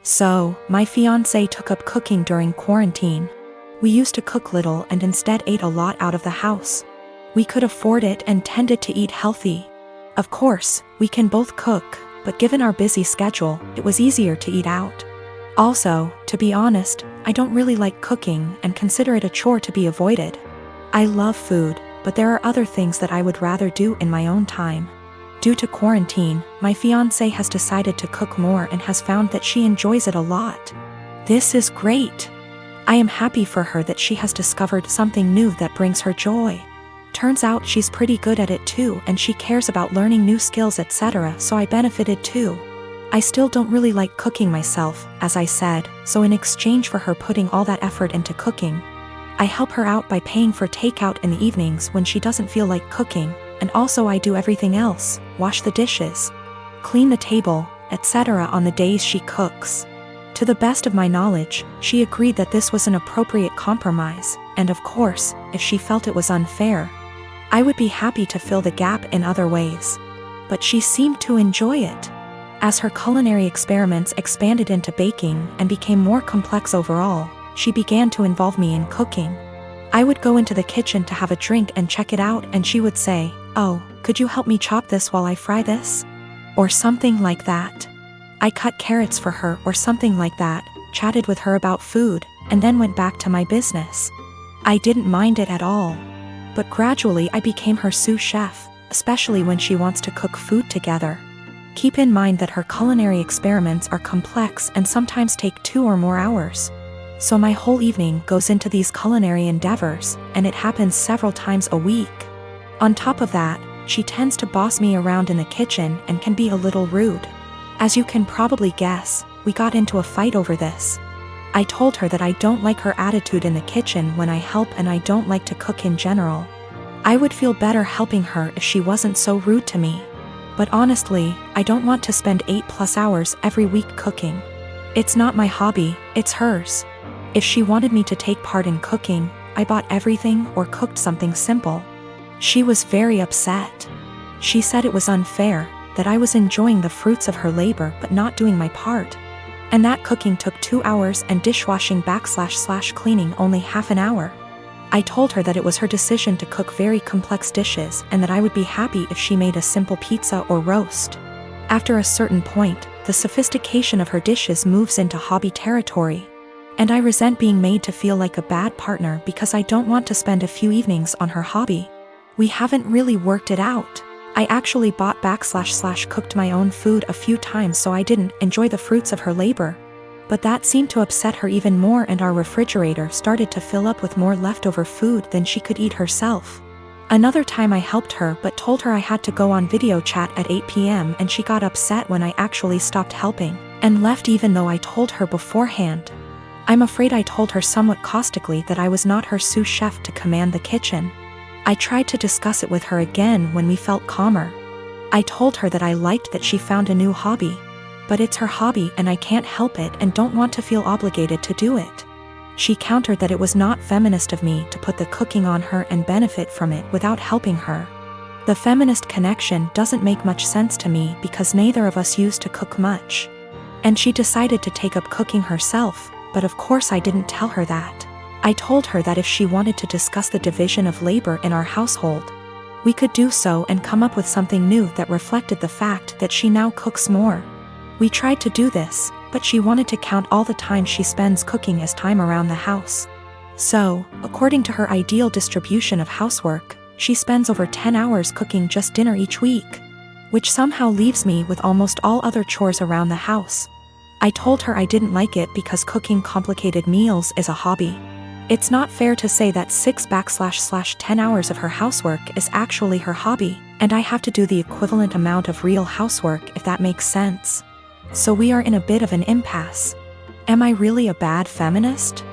So, my fiancé took up cooking during quarantine. We used to cook little and instead ate a lot out of the house. We could afford it and tended to eat healthy. Of course, we can both cook, but given our busy schedule, it was easier to eat out. Also, to be honest, I don't really like cooking and consider it a chore to be avoided. I love food, but there are other things that I would rather do in my own time. Due to quarantine, my fiancé has decided to cook more and has found that she enjoys it a lot. This is great. I am happy for her that she has discovered something new that brings her joy. Turns out she's pretty good at it too, and she cares about learning new skills, etc., so I benefited too. I still don't really like cooking myself, as I said, so in exchange for her putting all that effort into cooking, I help her out by paying for takeout in the evenings when she doesn't feel like cooking, and also I do everything else, wash the dishes, clean the table, etc. on the days she cooks. To the best of my knowledge, she agreed that this was an appropriate compromise, and of course, if she felt it was unfair, I would be happy to fill the gap in other ways. But she seemed to enjoy it. As her culinary experiments expanded into baking and became more complex overall, she began to involve me in cooking. I would go into the kitchen to have a drink and check it out, and she would say, "Oh, could you help me chop this while I fry this?" Or something like that. I cut carrots for her or something like that, chatted with her about food, and then went back to my business. I didn't mind it at all. But gradually I became her sous chef, especially when she wants to cook food together. Keep in mind that her culinary experiments are complex and sometimes take 2 or more hours. So my whole evening goes into these culinary endeavors, and it happens several times a week. On top of that, she tends to boss me around in the kitchen and can be a little rude. As you can probably guess, we got into a fight over this. I told her that I don't like her attitude in the kitchen when I help, and I don't like to cook in general. I would feel better helping her if she wasn't so rude to me. But honestly, I don't want to spend 8+ hours every week cooking. It's not my hobby, it's hers. If she wanted me to take part in cooking, I bought everything or cooked something simple. She was very upset. She said it was unfair, that I was enjoying the fruits of her labor but not doing my part. And that cooking took 2 hours and dishwashing / cleaning only half an hour. I told her that it was her decision to cook very complex dishes and that I would be happy if she made a simple pizza or roast. After a certain point, the sophistication of her dishes moves into hobby territory. And I resent being made to feel like a bad partner because I don't want to spend a few evenings on her hobby. We haven't really worked it out. I actually bought / cooked my own food a few times so I didn't enjoy the fruits of her labor. But that seemed to upset her even more, and our refrigerator started to fill up with more leftover food than she could eat herself. Another time I helped her but told her I had to go on video chat at 8 p.m. and she got upset when I actually stopped helping, and left even though I told her beforehand. I'm afraid I told her somewhat caustically that I was not her sous chef to command the kitchen. I tried to discuss it with her again when we felt calmer. I told her that I liked that she found a new hobby. But it's her hobby and I can't help it and don't want to feel obligated to do it. She countered that it was not feminist of me to put the cooking on her and benefit from it without helping her. The feminist connection doesn't make much sense to me because neither of us used to cook much. And she decided to take up cooking herself, but of course I didn't tell her that. I told her that if she wanted to discuss the division of labor in our household, we could do so and come up with something new that reflected the fact that she now cooks more. We tried to do this, but she wanted to count all the time she spends cooking as time around the house. So, according to her ideal distribution of housework, she spends over 10 hours cooking just dinner each week, which somehow leaves me with almost all other chores around the house. I told her I didn't like it because cooking complicated meals is a hobby. It's not fair to say that 6 / 10 hours of her housework is actually her hobby, and I have to do the equivalent amount of real housework, if that makes sense. So we are in a bit of an impasse. Am I really a bad feminist?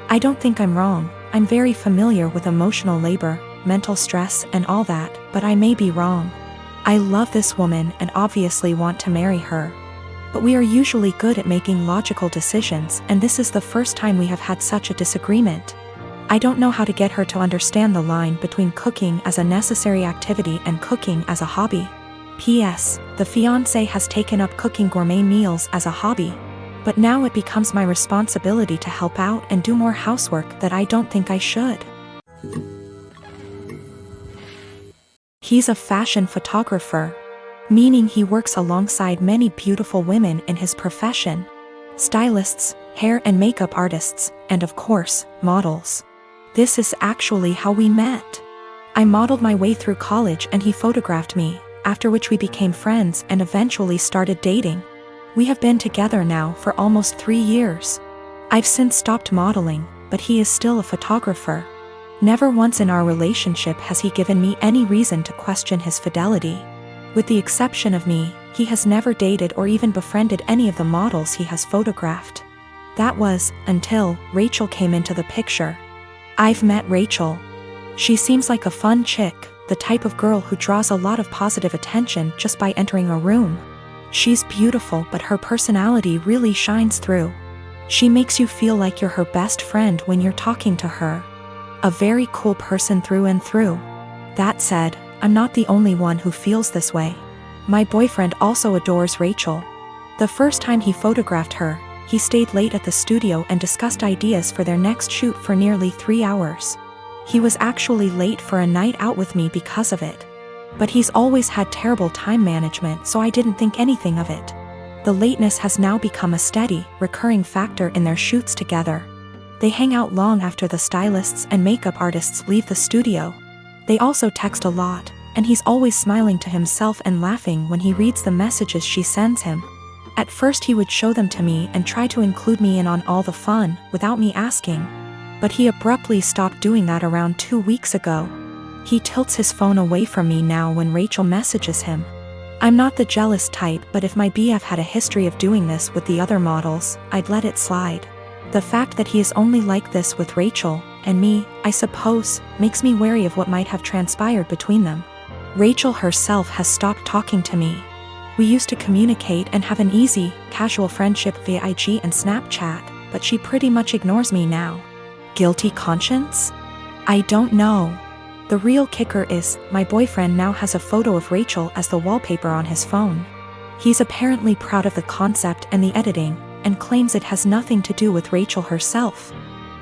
I don't think I'm wrong. I'm very familiar with emotional labor, mental stress, and all that, but I may be wrong. I love this woman and obviously want to marry her. But we are usually good at making logical decisions, and this is the first time we have had such a disagreement. I don't know how to get her to understand the line between cooking as a necessary activity and cooking as a hobby. P.S. The fiancé has taken up cooking gourmet meals as a hobby. But now it becomes my responsibility to help out and do more housework that I don't think I should. He's a fashion photographer, meaning he works alongside many beautiful women in his profession. Stylists, hair and makeup artists, and of course, models. This is actually how we met. I modeled my way through college and he photographed me, after which we became friends and eventually started dating. We have been together now for almost 3 years. I've since stopped modeling, but he is still a photographer. Never once in our relationship has he given me any reason to question his fidelity. With the exception of me, he has never dated or even befriended any of the models he has photographed. That was, until Rachel came into the picture. I've met Rachel. She seems like a fun chick, the type of girl who draws a lot of positive attention just by entering a room. She's beautiful, but her personality really shines through. She makes you feel like you're her best friend when you're talking to her. A very cool person through and through. That said, I'm not the only one who feels this way. My boyfriend also adores Rachel. The first time he photographed her, he stayed late at the studio and discussed ideas for their next shoot for nearly 3 hours. He was actually late for a night out with me because of it. But he's always had terrible time management, so I didn't think anything of it. The lateness has now become a steady, recurring factor in their shoots together. They hang out long after the stylists and makeup artists leave the studio. They also text a lot, and he's always smiling to himself and laughing when he reads the messages she sends him. At first he would show them to me and try to include me in on all the fun, without me asking. But he abruptly stopped doing that around 2 weeks ago. He tilts his phone away from me now when Rachel messages him. I'm not the jealous type, but if my BF had a history of doing this with the other models, I'd let it slide. The fact that he is only like this with Rachel, and me, I suppose, makes me wary of what might have transpired between them. Rachel herself has stopped talking to me. We used to communicate and have an easy, casual friendship via IG and Snapchat, but she pretty much ignores me now. Guilty conscience? I don't know. The real kicker is, my boyfriend now has a photo of Rachel as the wallpaper on his phone. He's apparently proud of the concept and the editing, and claims it has nothing to do with Rachel herself.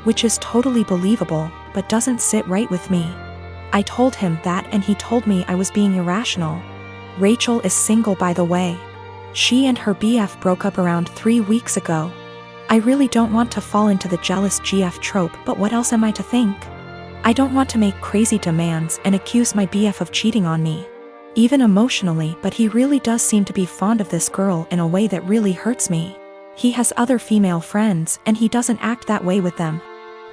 Which is totally believable, but doesn't sit right with me. I told him that and he told me I was being irrational. Rachel is single, by the way. She and her BF broke up around 3 weeks ago. I really don't want to fall into the jealous GF trope, but what else am I to think? I don't want to make crazy demands and accuse my BF of cheating on me. Even emotionally, but he really does seem to be fond of this girl in a way that really hurts me. He has other female friends and he doesn't act that way with them.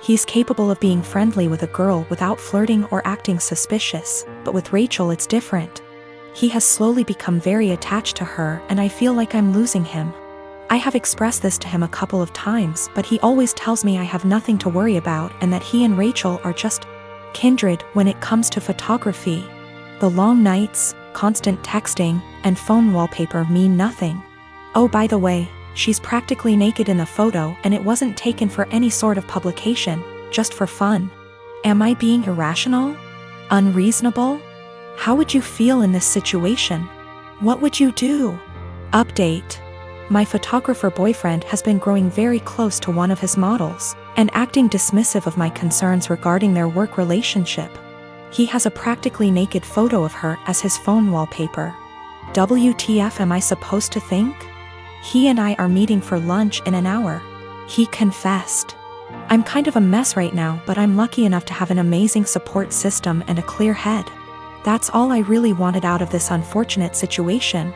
He's capable of being friendly with a girl without flirting or acting suspicious, but with Rachel it's different. He has slowly become very attached to her and I feel like I'm losing him. I have expressed this to him a couple of times, but he always tells me I have nothing to worry about and that he and Rachel are just kindred when it comes to photography. The long nights, constant texting, and phone wallpaper mean nothing. Oh, by the way, she's practically naked in the photo and it wasn't taken for any sort of publication, just for fun. Am I being irrational? Unreasonable? How would you feel in this situation? What would you do? Update. My photographer boyfriend has been growing very close to one of his models, and acting dismissive of my concerns regarding their work relationship. He has a practically naked photo of her as his phone wallpaper. WTF am I supposed to think? He and I are meeting for lunch in an hour. He confessed. I'm kind of a mess right now, but I'm lucky enough to have an amazing support system and a clear head. That's all I really wanted out of this unfortunate situation.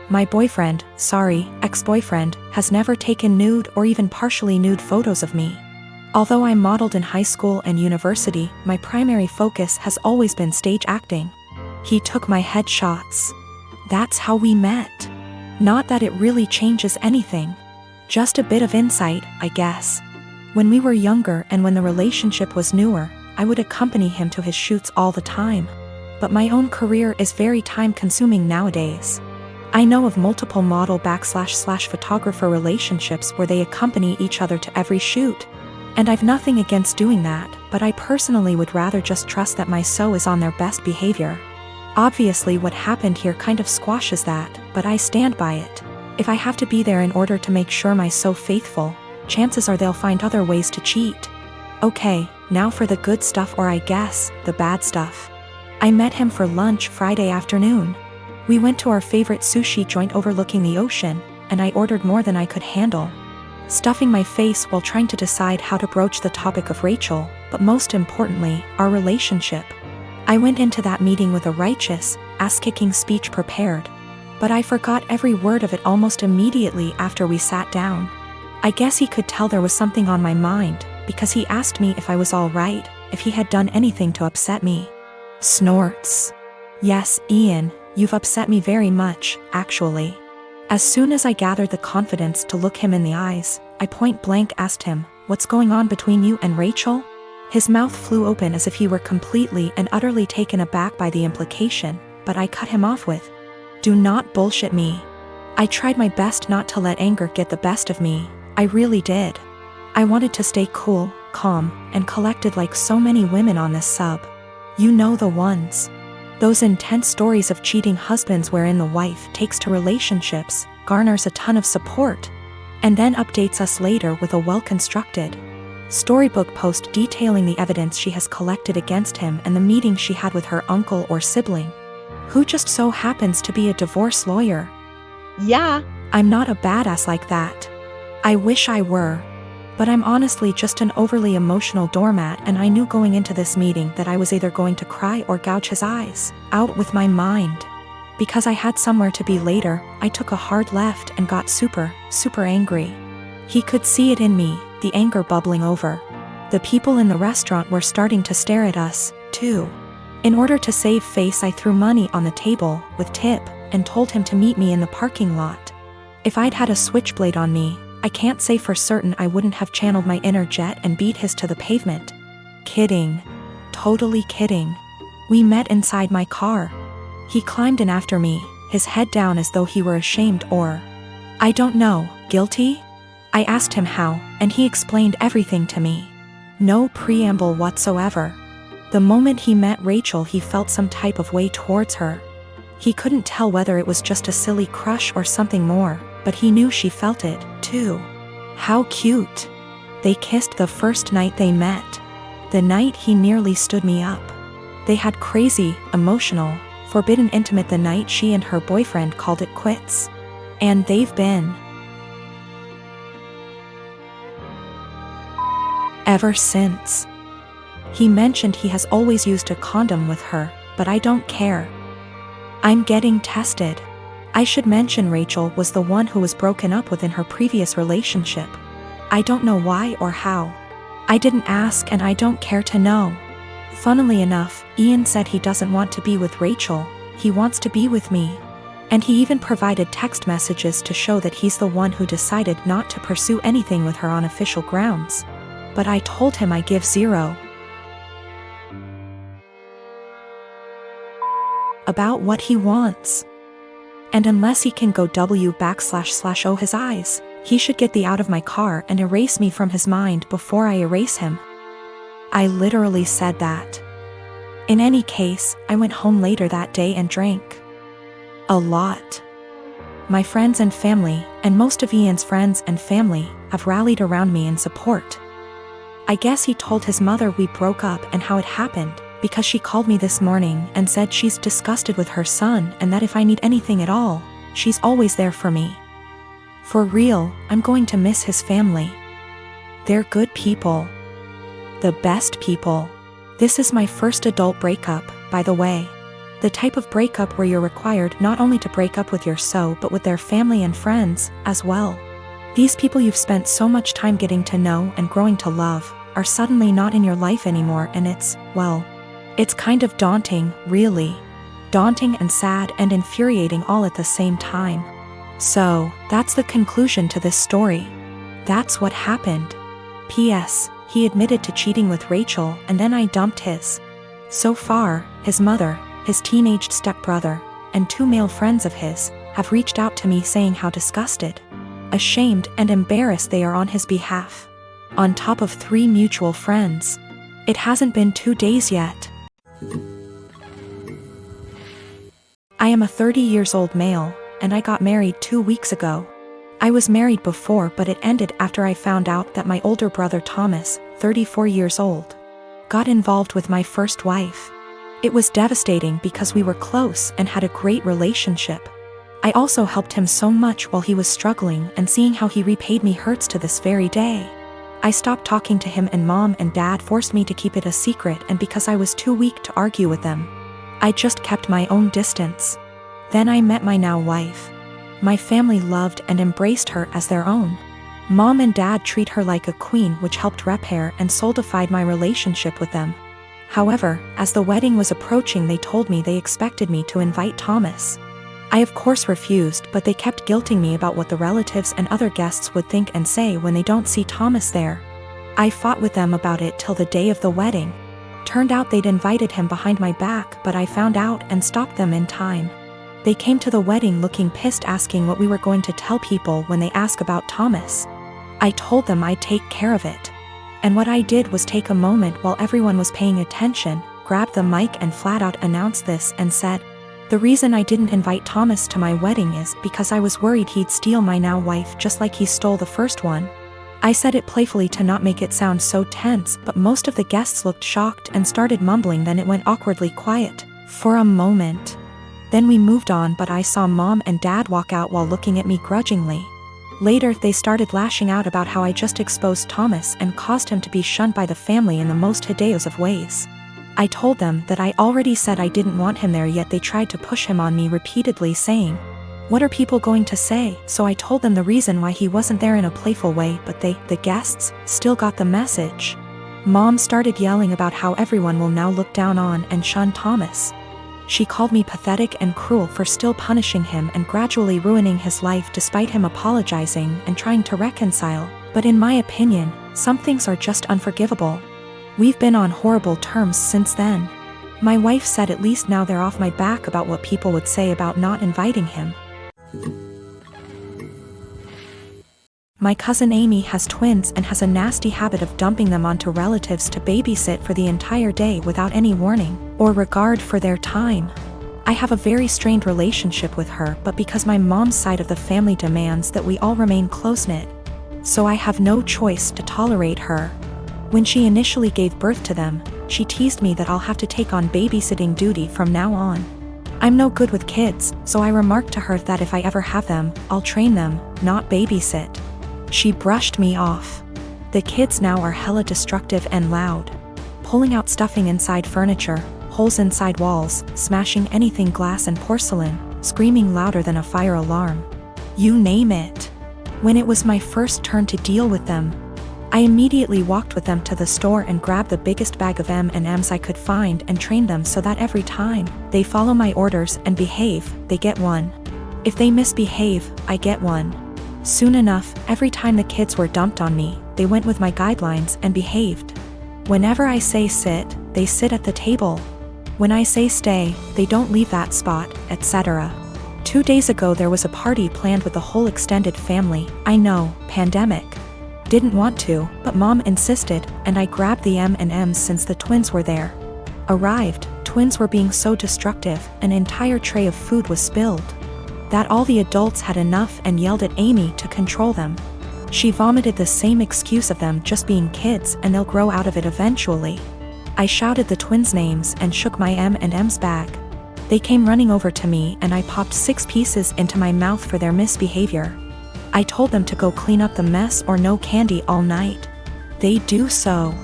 My boyfriend, sorry, ex-boyfriend, has never taken nude or even partially nude photos of me. Although I modeled in high school and university, my primary focus has always been stage acting. He took my headshots. That's how we met. Not that it really changes anything. Just a bit of insight, I guess. When we were younger and when the relationship was newer, I would accompany him to his shoots all the time. But my own career is very time-consuming nowadays. I know of multiple model/photographer relationships where they accompany each other to every shoot. And I've nothing against doing that, but I personally would rather just trust that my SO is on their best behavior. Obviously what happened here kind of squashes that, but I stand by it. If I have to be there in order to make sure my so faithful, chances are they'll find other ways to cheat. Okay, now for the good stuff, or I guess, the bad stuff. I met him for lunch Friday afternoon. We went to our favorite sushi joint overlooking the ocean, and I ordered more than I could handle, stuffing my face while trying to decide how to broach the topic of Rachel, but most importantly, our relationship. I went into that meeting with a righteous, ass-kicking speech prepared, but I forgot every word of it almost immediately after we sat down. I guess he could tell there was something on my mind, because he asked me if I was all right, if he had done anything to upset me. Snorts. Yes, Ian, you've upset me very much, actually. As soon as I gathered the confidence to look him in the eyes, I point blank asked him, "What's going on between you and Rachel?" His mouth flew open as if he were completely and utterly taken aback by the implication, but I cut him off with, "Do not bullshit me." I tried my best not to let anger get the best of me. I really did. I wanted to stay cool, calm, and collected like so many women on this sub. You know the ones. Those intense stories of cheating husbands wherein the wife takes to relationships, garners a ton of support, and then updates us later with a well-constructed storybook post detailing the evidence she has collected against him and the meeting she had with her uncle or sibling, who just so happens to be a divorce lawyer. Yeah, I'm not a badass like that. I wish I were. But I'm honestly just an overly emotional doormat, and I knew going into this meeting that I was either going to cry or gouge his eyes out with my mind. Because I had somewhere to be later, I took a hard left and got super angry. He could see it in me, the anger bubbling over. The people in the restaurant were starting to stare at us, too. In order to save face, I threw money on the table with tip and told him to meet me in the parking lot. If I'd had a switchblade on me, I can't say for certain I wouldn't have channeled my inner jet and beat his to the pavement. Kidding. Totally kidding. We met inside my car. He climbed in after me, his head down as though he were ashamed or, I don't know, guilty? I asked him how, and he explained everything to me. No preamble whatsoever. The moment he met Rachel, he felt some type of way towards her. He couldn't tell whether it was just a silly crush or something more, but he knew she felt it, too. How cute. They kissed the first night they met. The night he nearly stood me up. They had crazy, emotional, forbidden intimate the night she and her boyfriend called it quits. And they've been ever since. He mentioned he has always used a condom with her, but I don't care. I'm getting tested. I should mention Rachel was the one who was broken up with in her previous relationship. I don't know why or how. I didn't ask and I don't care to know. Funnily enough, Ian said he doesn't want to be with Rachel, he wants to be with me. And he even provided text messages to show that he's the one who decided not to pursue anything with her on official grounds. But I told him I give zero about what he wants. And unless he can go // his eyes, he should get the out of my car and erase me from his mind before I erase him. I literally said that. In any case, I went home later that day and drank a lot. My friends and family, and most of Ian's friends and family, have rallied around me in support. I guess he told his mother we broke up and how it happened, because she called me this morning and said she's disgusted with her son and that if I need anything at all, she's always there for me. For real, I'm going to miss his family. They're good people. The best people. This is my first adult breakup, by the way. The type of breakup where you're required not only to break up with your so but with their family and friends, as well. These people you've spent so much time getting to know and growing to love, are suddenly not in your life anymore, and it's, well, it's kind of daunting, really. Daunting and sad and infuriating all at the same time. So, that's the conclusion to this story. That's what happened. P.S. He admitted to cheating with Rachel and then I dumped his. So far, his mother, his teenaged stepbrother, and 2 male friends of his, have reached out to me saying how disgusted, ashamed and embarrassed they are on his behalf. On top of 3 mutual friends. It hasn't been 2 days yet. I am a 30-years-old male, and I got married 2 weeks ago. I was married before, but it ended after I found out that my older brother Thomas, 34 years old, got involved with my first wife. It was devastating because we were close and had a great relationship. I also helped him so much while he was struggling, and seeing how he repaid me hurts to this very day. I stopped talking to him, and Mom and Dad forced me to keep it a secret, and because I was too weak to argue with them, I just kept my own distance. Then I met my now wife. My family loved and embraced her as their own. Mom and Dad treat her like a queen, which helped repair and solidified my relationship with them. However, as the wedding was approaching, they told me they expected me to invite Thomas. I of course refused, but they kept guilting me about what the relatives and other guests would think and say when they don't see Thomas there. I fought with them about it till the day of the wedding. Turned out they'd invited him behind my back, but I found out and stopped them in time. They came to the wedding looking pissed, asking what we were going to tell people when they ask about Thomas. I told them I'd take care of it. And what I did was take a moment while everyone was paying attention, grabbed the mic and flat out announced this and said, "The reason I didn't invite Thomas to my wedding is because I was worried he'd steal my now wife just like he stole the first one." I said it playfully to not make it sound so tense, but most of the guests looked shocked and started mumbling. Then it went awkwardly quiet for a moment. Then we moved on, but I saw Mom and Dad walk out while looking at me grudgingly. Later they started lashing out about how I just exposed Thomas and caused him to be shunned by the family in the most hideous of ways. I told them that I already said I didn't want him there, yet they tried to push him on me repeatedly, saying, "What are people going to say?" So I told them the reason why he wasn't there in a playful way, but they, the guests, still got the message. Mom started yelling about how everyone will now look down on and shun Thomas. She called me pathetic and cruel for still punishing him and gradually ruining his life despite him apologizing and trying to reconcile. But in my opinion, some things are just unforgivable. We've been on horrible terms since then. My wife said at least now they're off my back about what people would say about not inviting him. My cousin Amy has twins and has a nasty habit of dumping them onto relatives to babysit for the entire day without any warning or regard for their time. I have a very strained relationship with her, but because my mom's side of the family demands that we all remain close-knit, so I have no choice to tolerate her. When she initially gave birth to them, she teased me that I'll have to take on babysitting duty from now on. I'm no good with kids, so I remarked to her that if I ever have them, I'll train them, not babysit. She brushed me off. The kids now are hella destructive and loud, pulling out stuffing inside furniture, holes inside walls, smashing anything glass and porcelain, screaming louder than a fire alarm. You name it. When it was my first turn to deal with them, I immediately walked with them to the store and grabbed the biggest bag of M&Ms I could find and trained them so that every time they follow my orders and behave, they get one. If they misbehave, I get one. Soon enough, every time the kids were dumped on me, they went with my guidelines and behaved. Whenever I say sit, they sit at the table. When I say stay, they don't leave that spot, etc. 2 days ago there was a party planned with the whole extended family. I know, pandemic. Didn't want to, but Mom insisted, and I grabbed the M&Ms since the twins were there. Arrived, twins were being so destructive, an entire tray of food was spilled. That all the adults had enough and yelled at Amy to control them. She vomited the same excuse of them just being kids and they'll grow out of it eventually. I shouted the twins' names and shook my M&Ms bag. They came running over to me and I popped 6 pieces into my mouth for their misbehavior. I told them to go clean up the mess or no candy all night. They do so.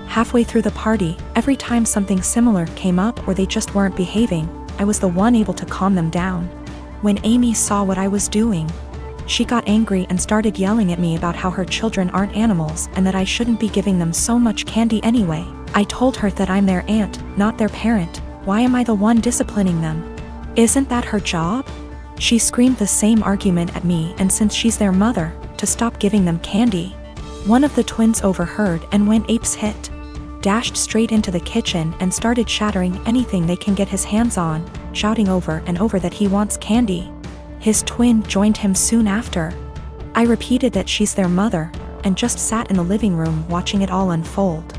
Halfway through the party, every time something similar came up or they just weren't behaving, I was the one able to calm them down. When Amy saw what I was doing, she got angry and started yelling at me about how her children aren't animals and that I shouldn't be giving them so much candy anyway. I told her that I'm their aunt, not their parent. Why am I the one disciplining them? Isn't that her job? She screamed the same argument at me, and since she's their mother, to stop giving them candy. One of the twins overheard and went apes hit. Dashed straight into the kitchen and started shattering anything they can get his hands on, shouting over and over that he wants candy. His twin joined him soon after. I repeated that she's their mother, and just sat in the living room watching it all unfold.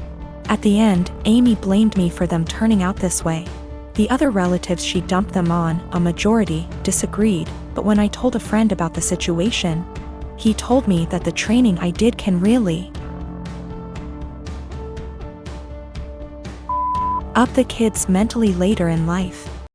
At the end, Amy blamed me for them turning out this way. The other relatives she dumped them on, a majority, disagreed, but when I told a friend about the situation, he told me that the training I did can really up the kids mentally later in life.